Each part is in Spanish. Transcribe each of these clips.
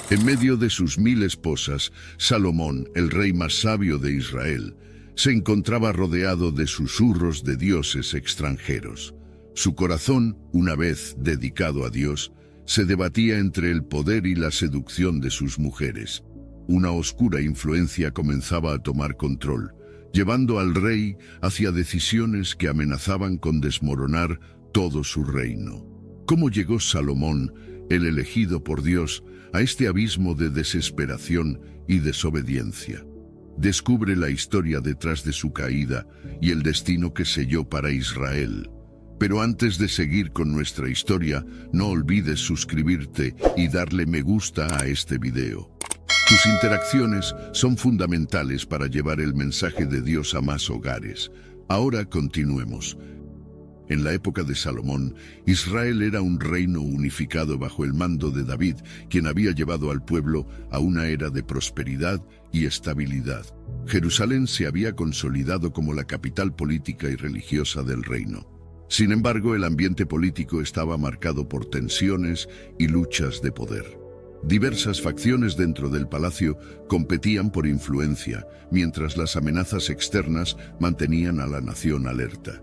En medio de sus 1000 esposas, Salomón, el rey más sabio de Israel, se encontraba rodeado de susurros de dioses extranjeros. Su corazón, una vez dedicado a Dios, se debatía entre el poder y la seducción de sus mujeres. Una oscura influencia comenzaba a tomar control, llevando al rey hacia decisiones que amenazaban con desmoronar todo su reino. ¿Cómo llegó Salomón, el elegido por Dios, a este abismo de desesperación y desobediencia? Descubre la historia detrás de su caída y el destino que selló para Israel. Pero antes de seguir con nuestra historia, no olvides suscribirte y darle me gusta a este video. Tus interacciones son fundamentales para llevar el mensaje de Dios a más hogares. Ahora continuemos. En la época de Salomón, Israel era un reino unificado bajo el mando de David, quien había llevado al pueblo a una era de prosperidad y estabilidad. Jerusalén se había consolidado como la capital política y religiosa del reino. Sin embargo, el ambiente político estaba marcado por tensiones y luchas de poder. Diversas facciones dentro del palacio competían por influencia, mientras las amenazas externas mantenían a la nación alerta.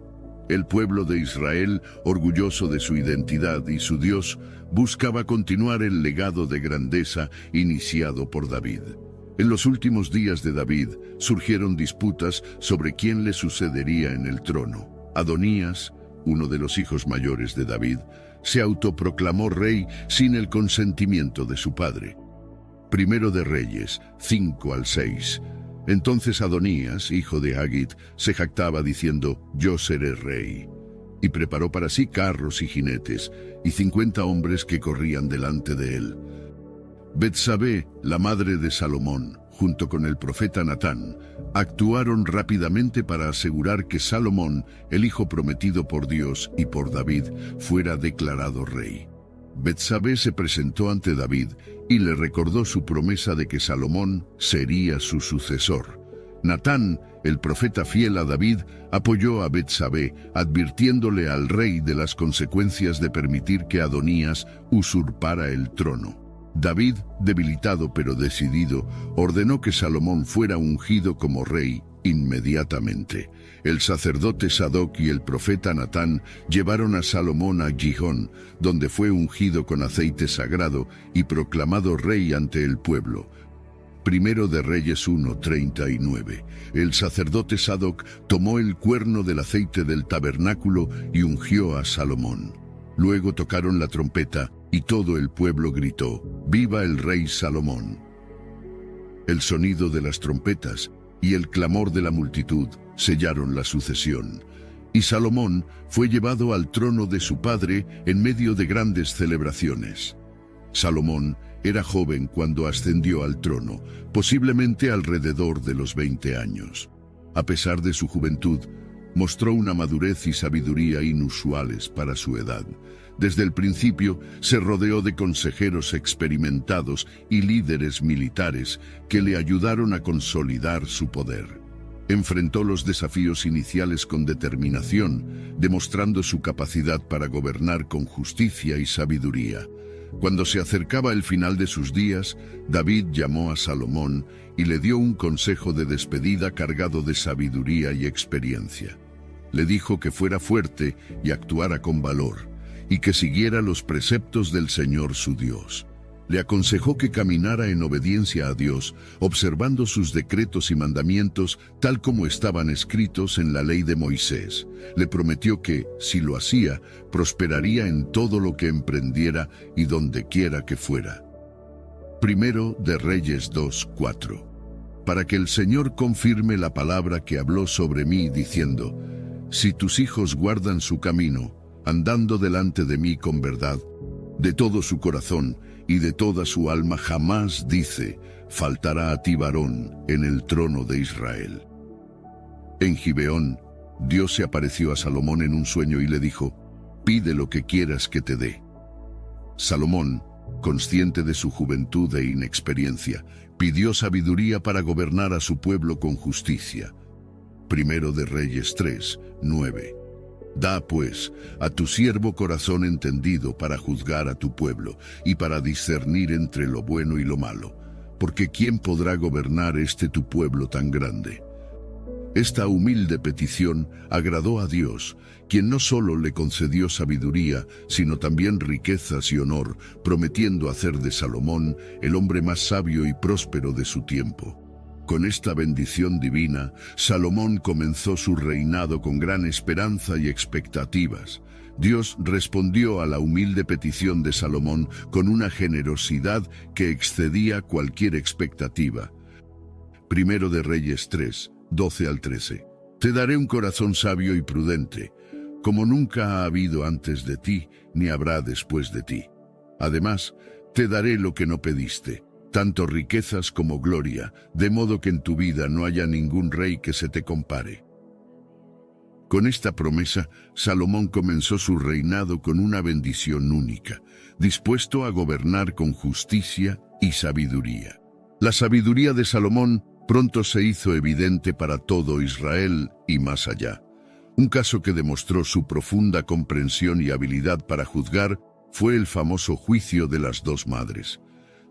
El pueblo de Israel, orgulloso de su identidad y su Dios, buscaba continuar el legado de grandeza iniciado por David. En los últimos días de David surgieron disputas sobre quién le sucedería en el trono. Adonías, uno de los hijos mayores de David, se autoproclamó rey sin el consentimiento de su padre. Primero de Reyes 5 al 6. Entonces Adonías, hijo de Haggit, se jactaba diciendo: «Yo seré rey». Y preparó para sí carros y jinetes, y 50 hombres que corrían delante de él. Betsabé, la madre de Salomón, junto con el profeta Natán, actuaron rápidamente para asegurar que Salomón, el hijo prometido por Dios y por David, fuera declarado rey. Betsabé se presentó ante David y le recordó su promesa de que Salomón sería su sucesor. Natán, el profeta fiel a David, apoyó a Betsabé, advirtiéndole al rey de las consecuencias de permitir que Adonías usurpara el trono. David, debilitado pero decidido, ordenó que Salomón fuera ungido como rey inmediatamente. El sacerdote Sadoc y el profeta Natán llevaron a Salomón a Gihón, donde fue ungido con aceite sagrado y proclamado rey ante el pueblo. Primero de Reyes 1:39. El sacerdote Sadoc tomó el cuerno del aceite del tabernáculo y ungió a Salomón. Luego tocaron la trompeta y todo el pueblo gritó: «¡Viva el rey Salomón!». El sonido de las trompetas y el clamor de la multitud sellaron la sucesión, y Salomón fue llevado al trono de su padre en medio de grandes celebraciones. Salomón era joven cuando ascendió al trono, posiblemente alrededor de los 20 años. A pesar de su juventud, mostró una madurez y sabiduría inusuales para su edad. Desde el principio se rodeó de consejeros experimentados y líderes militares que le ayudaron a consolidar su poder. Enfrentó los desafíos iniciales con determinación, demostrando su capacidad para gobernar con justicia y sabiduría. Cuando se acercaba el final de sus días, David llamó a Salomón y le dio un consejo de despedida cargado de sabiduría y experiencia. Le dijo que fuera fuerte y actuara con valor, y que siguiera los preceptos del Señor su Dios. Le aconsejó que caminara en obediencia a Dios, observando sus decretos y mandamientos tal como estaban escritos en la ley de Moisés. Le prometió que, si lo hacía, prosperaría en todo lo que emprendiera y donde quiera que fuera. Primero de Reyes 2:4. Para que el Señor confirme la palabra que habló sobre mí, diciendo: «Si tus hijos guardan su camino, andando delante de mí con verdad, de todo su corazón y de toda su alma, jamás, dice, faltará a ti varón en el trono de Israel». En Gibeón, Dios se apareció a Salomón en un sueño y le dijo: «Pide lo que quieras que te dé». Salomón, consciente de su juventud e inexperiencia, pidió sabiduría para gobernar a su pueblo con justicia. Primero de Reyes 3:9. Da, pues, a tu siervo corazón entendido para juzgar a tu pueblo y para discernir entre lo bueno y lo malo, porque ¿quién podrá gobernar tu pueblo tan grande? Esta humilde petición agradó a Dios, quien no solo le concedió sabiduría, sino también riquezas y honor, prometiendo hacer de Salomón el hombre más sabio y próspero de su tiempo. Con esta bendición divina, Salomón comenzó su reinado con gran esperanza y expectativas. Dios respondió a la humilde petición de Salomón con una generosidad que excedía cualquier expectativa. Primero de Reyes 3, 12 al 13. Te daré un corazón sabio y prudente, como nunca ha habido antes de ti, ni habrá después de ti. Además, te daré lo que no pediste, tanto riquezas como gloria, de modo que en tu vida no haya ningún rey que se te compare. Con esta promesa, Salomón comenzó su reinado con una bendición única, dispuesto a gobernar con justicia y sabiduría. La sabiduría de Salomón pronto se hizo evidente para todo Israel y más allá. Un caso que demostró su profunda comprensión y habilidad para juzgar fue el famoso juicio de las dos madres.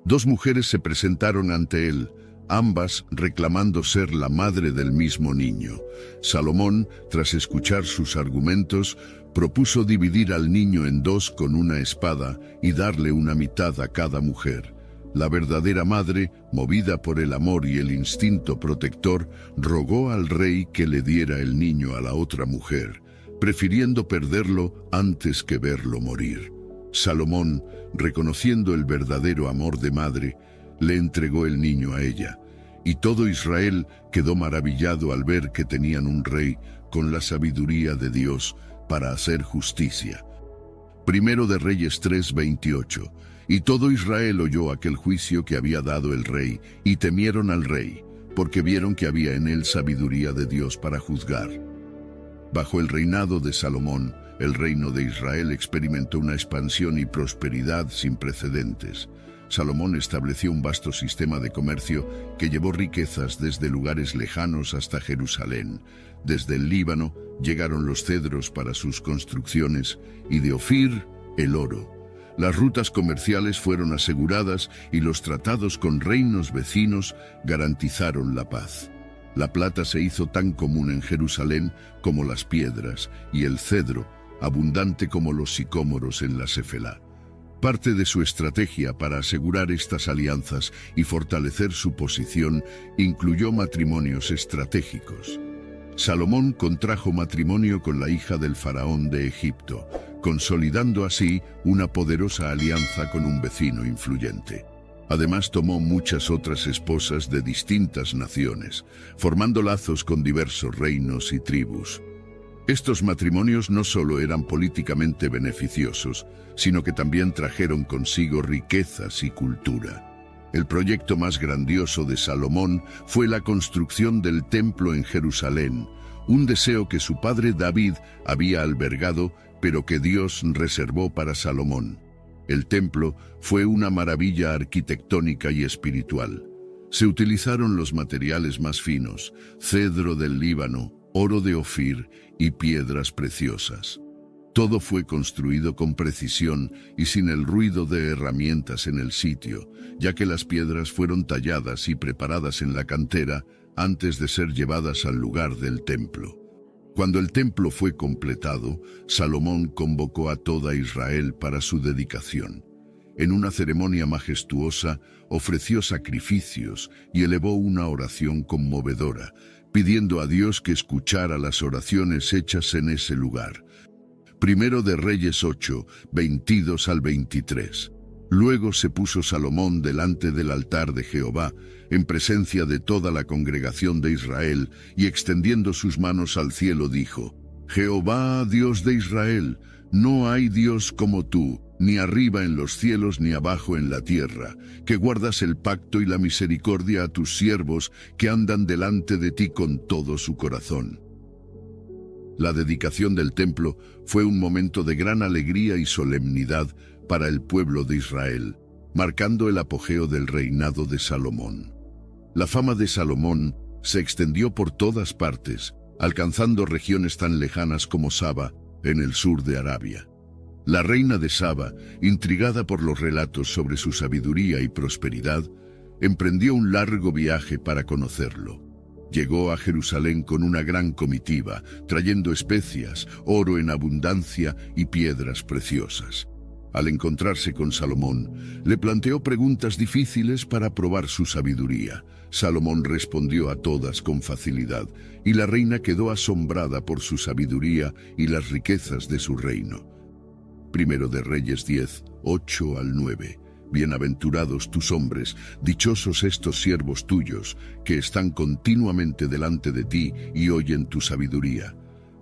Dos mujeres se presentaron ante él, ambas reclamando ser la madre del mismo niño. Salomón, tras escuchar sus argumentos, propuso dividir al niño en dos con una espada y darle una mitad a cada mujer. La verdadera madre, movida por el amor y el instinto protector, rogó al rey que le diera el niño a la otra mujer, prefiriendo perderlo antes que verlo morir. Salomón, reconociendo el verdadero amor de madre, le entregó el niño a ella, y todo Israel quedó maravillado al ver que tenían un rey con la sabiduría de Dios para hacer justicia. Primero de Reyes 3:28. Y todo Israel oyó aquel juicio que había dado el rey, y temieron al rey, porque vieron que había en él sabiduría de Dios para juzgar. Bajo el reinado de Salomón, el reino de Israel experimentó una expansión y prosperidad sin precedentes. Salomón estableció un vasto sistema de comercio que llevó riquezas desde lugares lejanos hasta Jerusalén. Desde el Líbano llegaron los cedros para sus construcciones, y de Ofir, el oro. Las rutas comerciales fueron aseguradas y los tratados con reinos vecinos garantizaron la paz. La plata se hizo tan común en Jerusalén como las piedras, y el cedro, abundante como los sicómoros en la Cefelá. Parte de su estrategia para asegurar estas alianzas y fortalecer su posición incluyó matrimonios estratégicos. Salomón contrajo matrimonio con la hija del faraón de Egipto, consolidando así una poderosa alianza con un vecino influyente. Además tomó muchas otras esposas de distintas naciones, formando lazos con diversos reinos y tribus. Estos matrimonios no solo eran políticamente beneficiosos, sino que también trajeron consigo riquezas y cultura. El proyecto más grandioso de Salomón fue la construcción del templo en Jerusalén, un deseo que su padre David había albergado, pero que Dios reservó para Salomón. El templo fue una maravilla arquitectónica y espiritual. Se utilizaron los materiales más finos, cedro del Líbano, oro de Ofir y piedras preciosas. Todo fue construido con precisión y sin el ruido de herramientas en el sitio, ya que las piedras fueron talladas y preparadas en la cantera antes de ser llevadas al lugar del templo. Cuando el templo fue completado, Salomón convocó a toda Israel para su dedicación. En una ceremonia majestuosa, ofreció sacrificios y elevó una oración conmovedora, pidiendo a Dios que escuchara las oraciones hechas en ese lugar. Primero de Reyes 8, 22 al 23. Luego se puso Salomón delante del altar de Jehová, en presencia de toda la congregación de Israel, y extendiendo sus manos al cielo dijo: Jehová, Dios de Israel, no hay Dios como tú, ni arriba en los cielos ni abajo en la tierra, que guardas el pacto y la misericordia a tus siervos que andan delante de ti con todo su corazón. La dedicación del templo fue un momento de gran alegría y solemnidad para el pueblo de Israel, marcando el apogeo del reinado de Salomón. La fama de Salomón se extendió por todas partes, alcanzando regiones tan lejanas como Saba, en el sur de Arabia. La reina de Saba, intrigada por los relatos sobre su sabiduría y prosperidad, emprendió un largo viaje para conocerlo. Llegó a Jerusalén con una gran comitiva, trayendo especias, oro en abundancia y piedras preciosas. Al encontrarse con Salomón, le planteó preguntas difíciles para probar su sabiduría. Salomón respondió a todas con facilidad, y la reina quedó asombrada por su sabiduría y las riquezas de su reino. Primero de Reyes 10, 8 al 9. Bienaventurados tus hombres, dichosos estos siervos tuyos, que están continuamente delante de ti y oyen tu sabiduría.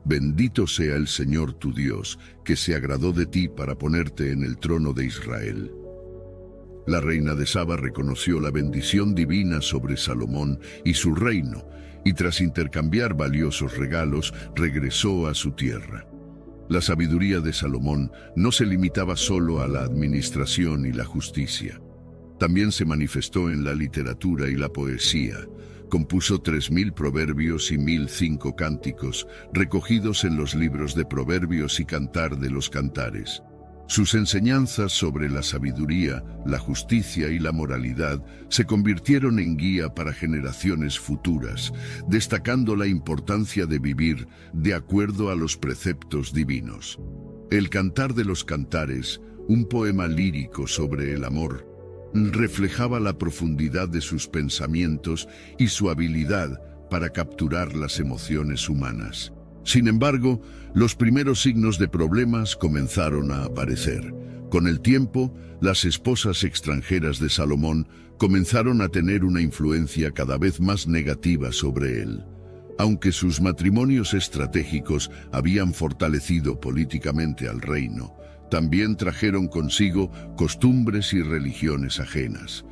Bendito sea el Señor tu Dios, que se agradó de ti para ponerte en el trono de Israel. La reina de Saba reconoció la bendición divina sobre Salomón y su reino, y tras intercambiar valiosos regalos, regresó a su tierra. La sabiduría de Salomón no se limitaba solo a la administración y la justicia. También se manifestó en la literatura y la poesía. Compuso 3000 proverbios y 1005 cánticos, recogidos en los libros de Proverbios y Cantar de los Cantares. Sus enseñanzas sobre la sabiduría, la justicia y la moralidad se convirtieron en guía para generaciones futuras, destacando la importancia de vivir de acuerdo a los preceptos divinos. El Cantar de los Cantares, un poema lírico sobre el amor, reflejaba la profundidad de sus pensamientos y su habilidad para capturar las emociones humanas. Sin embargo, los primeros signos de problemas comenzaron a aparecer. Con el tiempo, las esposas extranjeras de Salomón comenzaron a tener una influencia cada vez más negativa sobre él. Aunque sus matrimonios estratégicos habían fortalecido políticamente al reino, también trajeron consigo costumbres y religiones ajenas.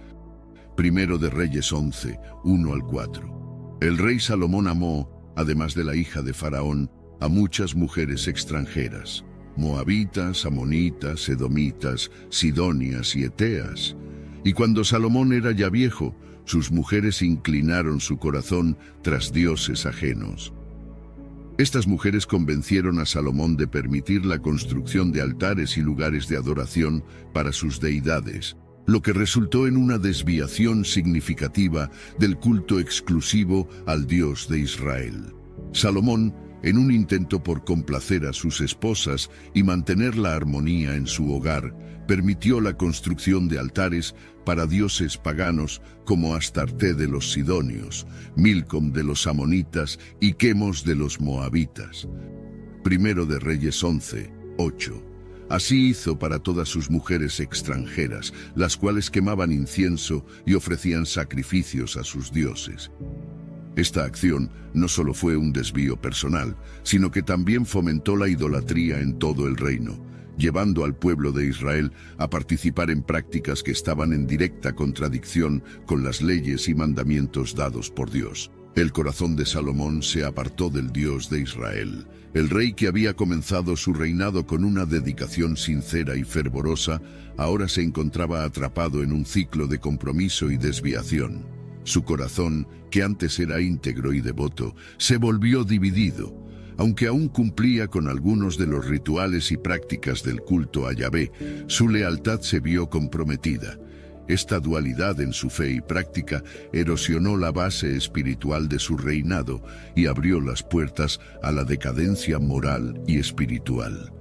Primero de Reyes 11, 1 al 4. El rey Salomón amó, además de la hija de Faraón, a muchas mujeres extranjeras, moabitas, amonitas, edomitas, sidonias y eteas. Y cuando Salomón era ya viejo, sus mujeres inclinaron su corazón tras dioses ajenos. Estas mujeres convencieron a Salomón de permitir la construcción de altares y lugares de adoración para sus deidades, lo que resultó en una desviación significativa del culto exclusivo al Dios de Israel. Salomón, en un intento por complacer a sus esposas y mantener la armonía en su hogar, permitió la construcción de altares para dioses paganos como Astarte de los sidonios, Milcom de los amonitas y Quemos de los moabitas. Primero de Reyes 11, 8. Así hizo para todas sus mujeres extranjeras, las cuales quemaban incienso y ofrecían sacrificios a sus dioses. Esta acción no solo fue un desvío personal, sino que también fomentó la idolatría en todo el reino, llevando al pueblo de Israel a participar en prácticas que estaban en directa contradicción con las leyes y mandamientos dados por Dios. El corazón de Salomón se apartó del Dios de Israel. El rey que había comenzado su reinado con una dedicación sincera y fervorosa, ahora se encontraba atrapado en un ciclo de compromiso y desviación. Su corazón, que antes era íntegro y devoto, se volvió dividido. Aunque aún cumplía con algunos de los rituales y prácticas del culto a Yahvé, su lealtad se vio comprometida. Esta dualidad en su fe y práctica erosionó la base espiritual de su reinado y abrió las puertas a la decadencia moral y espiritual.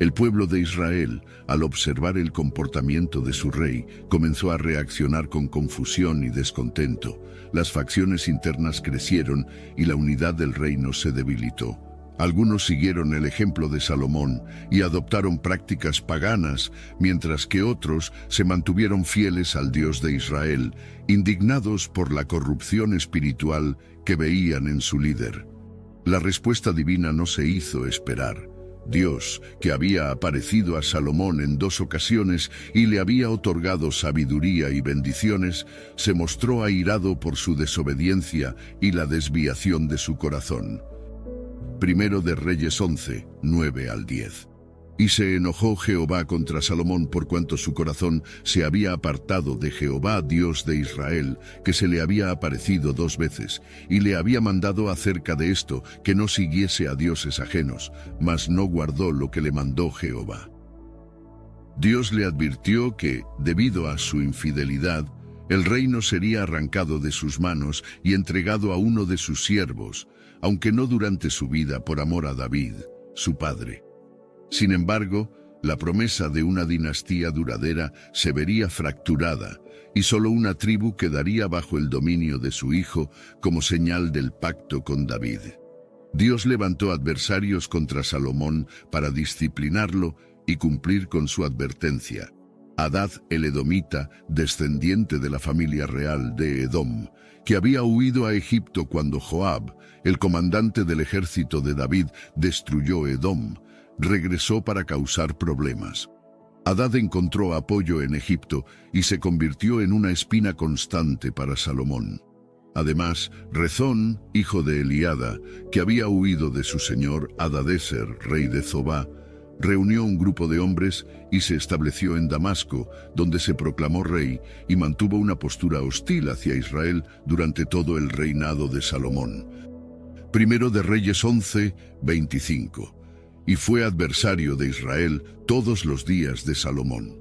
El pueblo de Israel, al observar el comportamiento de su rey, comenzó a reaccionar con confusión y descontento. Las facciones internas crecieron y la unidad del reino se debilitó. Algunos siguieron el ejemplo de Salomón y adoptaron prácticas paganas, mientras que otros se mantuvieron fieles al Dios de Israel, indignados por la corrupción espiritual que veían en su líder. La respuesta divina no se hizo esperar. Dios, que había aparecido a Salomón en 2 ocasiones y le había otorgado sabiduría y bendiciones, se mostró airado por su desobediencia y la desviación de su corazón. Primero de Reyes 11, 9 al 10. Y se enojó Jehová contra Salomón por cuanto su corazón se había apartado de Jehová, Dios de Israel, que se le había aparecido 2 veces, y le había mandado acerca de esto que no siguiese a dioses ajenos, mas no guardó lo que le mandó Jehová. Dios le advirtió que, debido a su infidelidad, el reino sería arrancado de sus manos y entregado a uno de sus siervos, aunque no durante su vida por amor a David, su padre. Sin embargo, la promesa de una dinastía duradera se vería fracturada y solo una tribu quedaría bajo el dominio de su hijo como señal del pacto con David. Dios levantó adversarios contra Salomón para disciplinarlo y cumplir con su advertencia. Hadad el edomita, descendiente de la familia real de Edom, que había huido a Egipto cuando Joab, el comandante del ejército de David, destruyó Edom, regresó para causar problemas. Hadad encontró apoyo en Egipto y se convirtió en una espina constante para Salomón. Además, Rezón, hijo de Eliada, que había huido de su señor Hadadezer, rey de Zobá, reunió un grupo de hombres y se estableció en Damasco, donde se proclamó rey y mantuvo una postura hostil hacia Israel durante todo el reinado de Salomón. Primero de Reyes 11, 25. Y fue adversario de Israel todos los días de Salomón.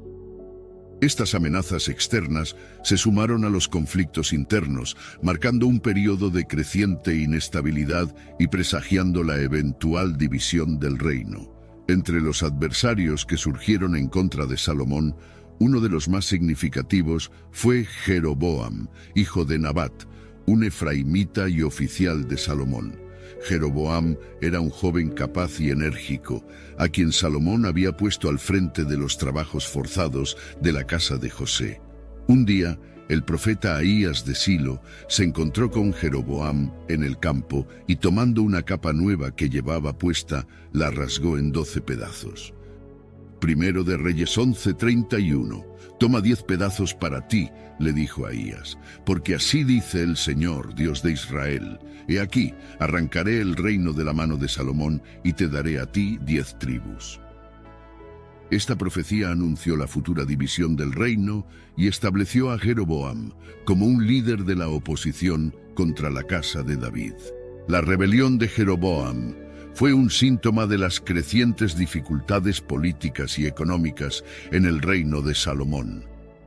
Estas amenazas externas se sumaron a los conflictos internos, marcando un periodo de creciente inestabilidad y presagiando la eventual división del reino. Entre los adversarios que surgieron en contra de Salomón, uno de los más significativos fue Jeroboam, hijo de Nabat, un efraimita y oficial de Salomón. Jeroboam era un joven capaz y enérgico, a quien Salomón había puesto al frente de los trabajos forzados de la casa de José. Un día, el profeta Ahías de Silo se encontró con Jeroboam en el campo y tomando una capa nueva que llevaba puesta, la rasgó en 12 pedazos. Primero de Reyes 11:31. Toma 10 pedazos para ti, le dijo Ahías, porque así dice el Señor, Dios de Israel. He aquí, arrancaré el reino de la mano de Salomón y te daré a ti 10 tribus. Esta profecía anunció la futura división del reino y estableció a Jeroboam como un líder de la oposición contra la casa de David. La rebelión de Jeroboam fue un síntoma de las crecientes dificultades políticas y económicas en el reino de Salomón.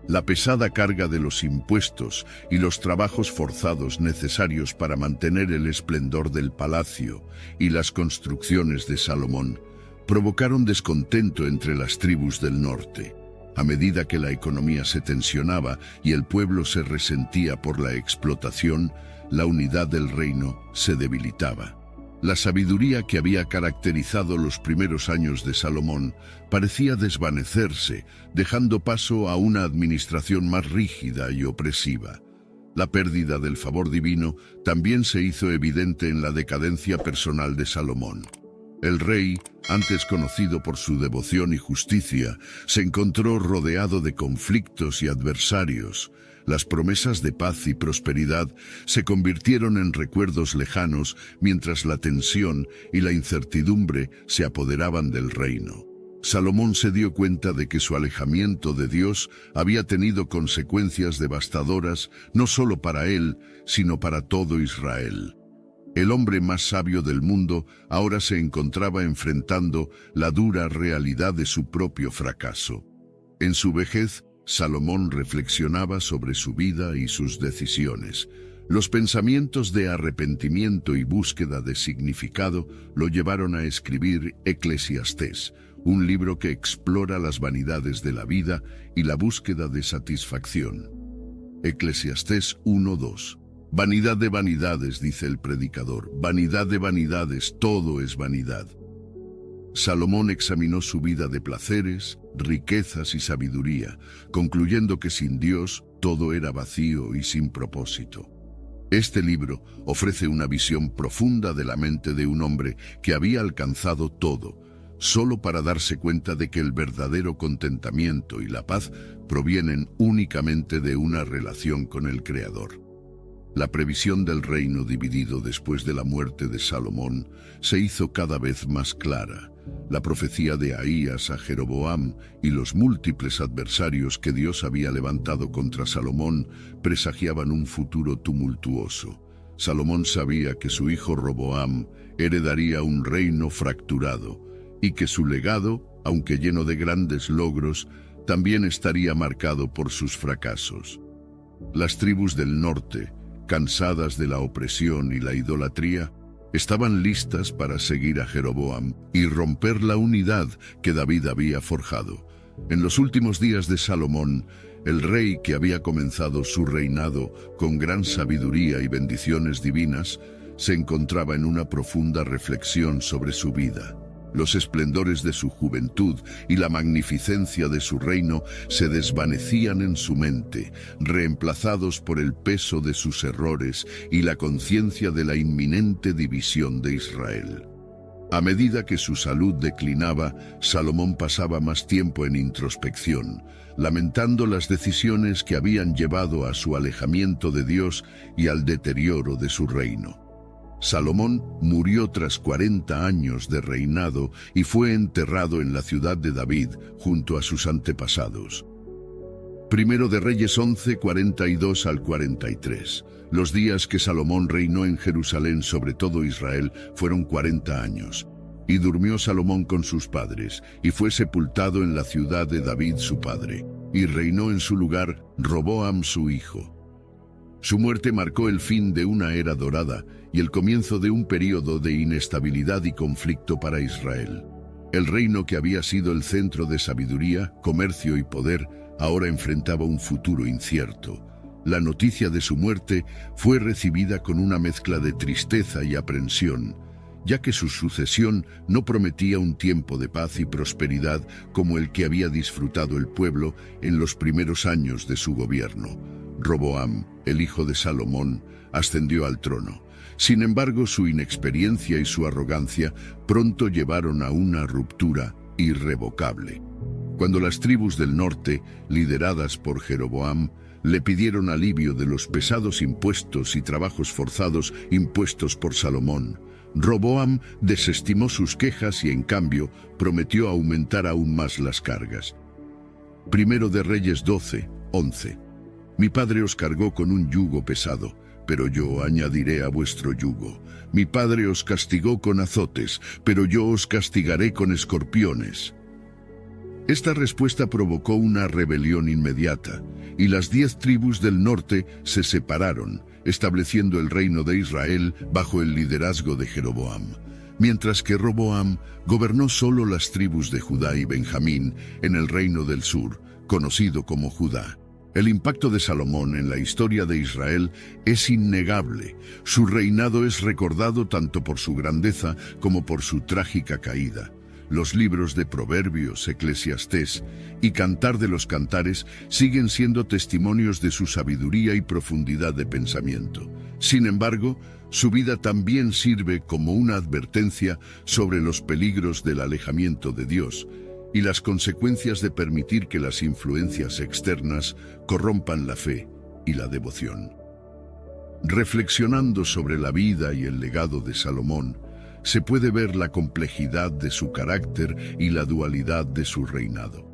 La pesada carga de los impuestos y los trabajos forzados necesarios para mantener el esplendor del palacio y las construcciones de Salomón provocaron descontento entre las tribus del norte. A medida que la economía se tensionaba y el pueblo se resentía por la explotación, la unidad del reino se debilitaba. La sabiduría que había caracterizado los primeros años de Salomón parecía desvanecerse, dejando paso a una administración más rígida y opresiva. La pérdida del favor divino también se hizo evidente en la decadencia personal de Salomón. El rey, antes conocido por su devoción y justicia, se encontró rodeado de conflictos y adversarios. Las promesas de paz y prosperidad se convirtieron en recuerdos lejanos mientras la tensión y la incertidumbre se apoderaban del reino. Salomón se dio cuenta de que su alejamiento de Dios había tenido consecuencias devastadoras no solo para él, sino para todo Israel. El hombre más sabio del mundo ahora se encontraba enfrentando la dura realidad de su propio fracaso. En su vejez, Salomón reflexionaba sobre su vida y sus decisiones. Los pensamientos de arrepentimiento y búsqueda de significado lo llevaron a escribir Eclesiastés, un libro que explora las vanidades de la vida y la búsqueda de satisfacción. Eclesiastés 1:2. Vanidad de vanidades, dice el predicador, vanidad de vanidades, todo es vanidad. Salomón examinó su vida de placeres, riquezas y sabiduría, concluyendo que sin Dios todo era vacío y sin propósito. Este libro ofrece una visión profunda de la mente de un hombre que había alcanzado todo, solo para darse cuenta de que el verdadero contentamiento y la paz provienen únicamente de una relación con el Creador. La previsión del reino dividido después de la muerte de Salomón se hizo cada vez más clara. La profecía de Ahías a Jeroboam y los múltiples adversarios que Dios había levantado contra Salomón presagiaban un futuro tumultuoso. Salomón sabía que su hijo Roboam heredaría un reino fracturado y que su legado, aunque lleno de grandes logros, también estaría marcado por sus fracasos. Las tribus del norte, cansadas de la opresión y la idolatría, estaban listas para seguir a Jeroboam y romper la unidad que David había forjado. En los últimos días de Salomón, el rey que había comenzado su reinado con gran sabiduría y bendiciones divinas, se encontraba en una profunda reflexión sobre su vida. Los esplendores de su juventud y la magnificencia de su reino se desvanecían en su mente, reemplazados por el peso de sus errores y la conciencia de la inminente división de Israel. A medida que su salud declinaba, Salomón pasaba más tiempo en introspección, lamentando las decisiones que habían llevado a su alejamiento de Dios y al deterioro de su reino. Salomón murió tras 40 años de reinado y fue enterrado en la ciudad de David junto a sus antepasados. Primero de Reyes 11, 42 al 43. Los días que Salomón reinó en Jerusalén sobre todo Israel fueron 40 años. Y durmió Salomón con sus padres, y fue sepultado en la ciudad de David su padre, y reinó en su lugar Roboam su hijo. Su muerte marcó el fin de una era dorada y el comienzo de un período de inestabilidad y conflicto para Israel. El reino que había sido el centro de sabiduría, comercio y poder, ahora enfrentaba un futuro incierto. La noticia de su muerte fue recibida con una mezcla de tristeza y aprensión, ya que su sucesión no prometía un tiempo de paz y prosperidad como el que había disfrutado el pueblo en los primeros años de su gobierno. Roboam, el hijo de Salomón, ascendió al trono. Sin embargo, su inexperiencia y su arrogancia pronto llevaron a una ruptura irrevocable. Cuando las tribus del norte, lideradas por Jeroboam, le pidieron alivio de los pesados impuestos y trabajos forzados impuestos por Salomón, Roboam desestimó sus quejas y en cambio prometió aumentar aún más las cargas. Primero de Reyes 12, 11. Mi padre os cargó con un yugo pesado, pero yo añadiré a vuestro yugo. Mi padre os castigó con azotes, pero yo os castigaré con escorpiones. Esta respuesta provocó una rebelión inmediata, y las 10 tribus del norte se separaron, estableciendo el reino de Israel bajo el liderazgo de Jeroboam, mientras que Roboam gobernó solo las tribus de Judá y Benjamín en el reino del sur, conocido como Judá. El impacto de Salomón en la historia de Israel es innegable. Su reinado es recordado tanto por su grandeza como por su trágica caída. Los libros de Proverbios, Eclesiastés y Cantar de los Cantares siguen siendo testimonios de su sabiduría y profundidad de pensamiento. Sin embargo, su vida también sirve como una advertencia sobre los peligros del alejamiento de Dios y las consecuencias de permitir que las influencias externas corrompan la fe y la devoción. Reflexionando sobre la vida y el legado de Salomón, se puede ver la complejidad de su carácter y la dualidad de su reinado.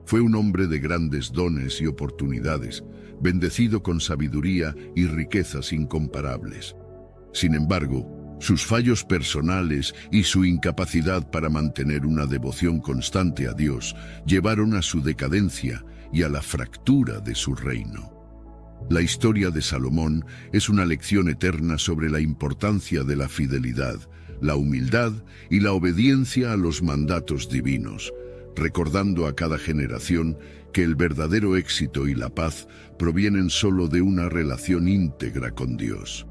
Fue un hombre de grandes dones y oportunidades, bendecido con sabiduría y riquezas incomparables. Sin embargo, sus fallos personales y su incapacidad para mantener una devoción constante a Dios llevaron a su decadencia y a la fractura de su reino. La historia de Salomón es una lección eterna sobre la importancia de la fidelidad, la humildad y la obediencia a los mandatos divinos, recordando a cada generación que el verdadero éxito y la paz provienen solo de una relación íntegra con Dios.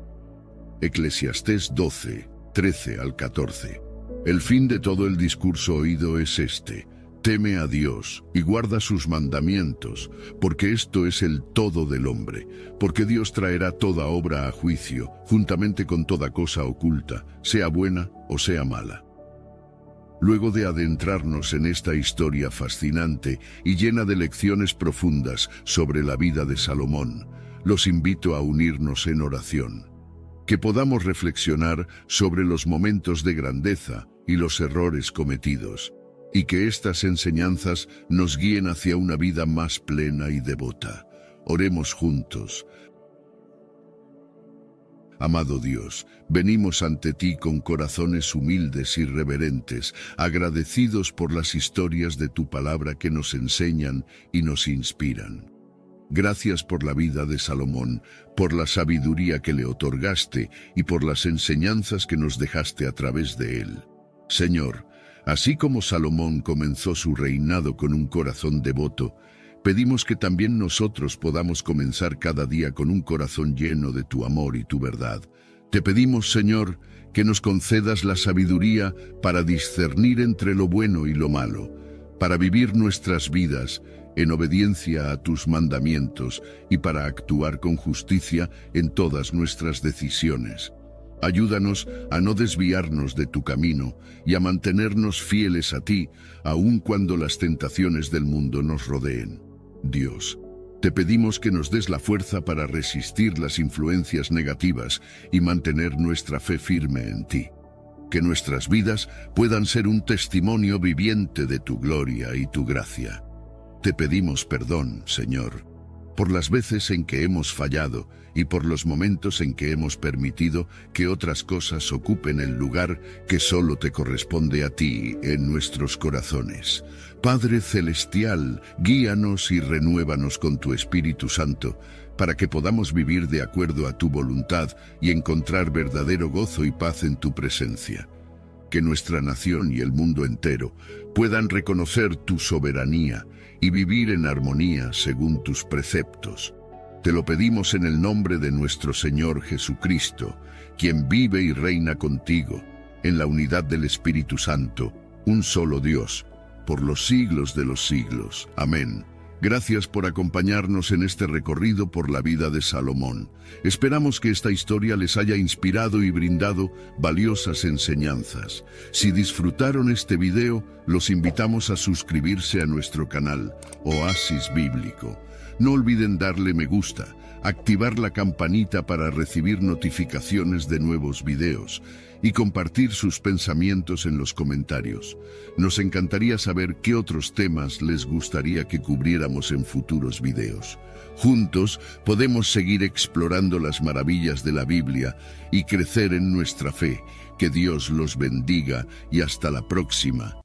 Eclesiastés 12, 13 al 14. El fin de todo el discurso oído es este: teme a Dios y guarda sus mandamientos, porque esto es el todo del hombre, porque Dios traerá toda obra a juicio, juntamente con toda cosa oculta, sea buena o sea mala. Luego de adentrarnos en esta historia fascinante y llena de lecciones profundas sobre la vida de Salomón, los invito a unirnos en oración. Que podamos reflexionar sobre los momentos de grandeza, y los errores cometidos, y que estas enseñanzas nos guíen hacia una vida más plena y devota. Oremos juntos. Amado Dios, venimos ante ti con corazones humildes y reverentes, agradecidos por las historias de tu palabra que nos enseñan y nos inspiran. Gracias por la vida de Salomón, por la sabiduría que le otorgaste y por las enseñanzas que nos dejaste a través de él. Señor, así como Salomón comenzó su reinado con un corazón devoto, pedimos que también nosotros podamos comenzar cada día con un corazón lleno de tu amor y tu verdad. Te pedimos, Señor, que nos concedas la sabiduría para discernir entre lo bueno y lo malo, para vivir nuestras vidas en obediencia a tus mandamientos y para actuar con justicia en todas nuestras decisiones. Ayúdanos a no desviarnos de tu camino y a mantenernos fieles a ti, aun cuando las tentaciones del mundo nos rodeen. Dios, te pedimos que nos des la fuerza para resistir las influencias negativas y mantener nuestra fe firme en ti. Que nuestras vidas puedan ser un testimonio viviente de tu gloria y tu gracia. Te pedimos perdón, Señor, por las veces en que hemos fallado y por los momentos en que hemos permitido que otras cosas ocupen el lugar que solo te corresponde a ti en nuestros corazones. Padre Celestial, guíanos y renuévanos con tu Espíritu Santo, para que podamos vivir de acuerdo a tu voluntad y encontrar verdadero gozo y paz en tu presencia. Que nuestra nación y el mundo entero puedan reconocer tu soberanía y vivir en armonía según tus preceptos. Te lo pedimos en el nombre de nuestro Señor Jesucristo, quien vive y reina contigo, en la unidad del Espíritu Santo, un solo Dios, por los siglos de los siglos. Amén. Gracias por acompañarnos en este recorrido por la vida de Salomón. Esperamos que esta historia les haya inspirado y brindado valiosas enseñanzas. Si disfrutaron este video, los invitamos a suscribirse a nuestro canal, Oasis Bíblico. No olviden darle me gusta, activar la campanita para recibir notificaciones de nuevos videos y compartir sus pensamientos en los comentarios. Nos encantaría saber qué otros temas les gustaría que cubriéramos en futuros videos. Juntos podemos seguir explorando las maravillas de la Biblia y crecer en nuestra fe. Que Dios los bendiga y hasta la próxima.